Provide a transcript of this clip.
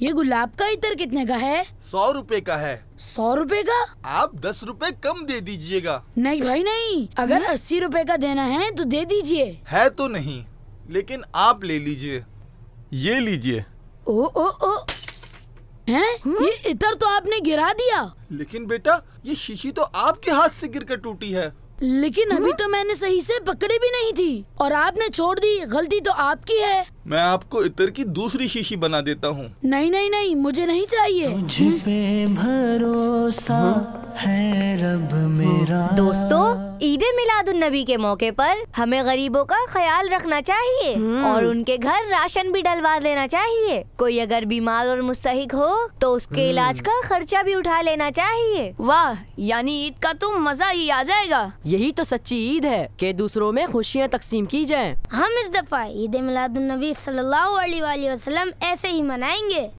ये गुलाब का इत्र कितने का है? 100 रुपए का है। 100 रुपए का? आप 10 रुपए कम दे दीजिएगा। नहीं भाई नहीं, अगर 80 रुपए का देना है तो दे दीजिए। है तो नहीं, लेकिन आप ले लीजिए। ये लीजिए। ओ ओ ओ हैं? ये इत्र तो आपने गिरा दिया। लेकिन बेटा, ये शीशी तो आपके हाथ से गिरकर टूटी है। लेकिन अभी तो मैंने सही से पकड़ी भी नहीं थी और आपने छोड़ दी। गलती तो आपकी है। मैं आपको इत्र की दूसरी शीशी बना देता हूँ। नहीं नहीं नहीं, मुझे नहीं चाहिए। मुझ पे भरोसा है रब मेरा। दोस्तों, ईद मिलादुन नबी के मौके पर हमें गरीबों का ख्याल रखना चाहिए और उनके घर राशन भी डलवा देना चाहिए। कोई अगर बीमार और मुस्तहिक हो तो उसके इलाज का खर्चा भी उठा लेना चाहिए। वाह, यानी ईद का तो मजा ही आ जाएगा। यही तो सच्ची ईद है कि दूसरों में खुशियाँ तकसीम की जाएं। हम इस दफा ईद मिलादुन नबी सल्लल्लाहु अलैहि वसल्लम ऐसे ही मनाएंगे।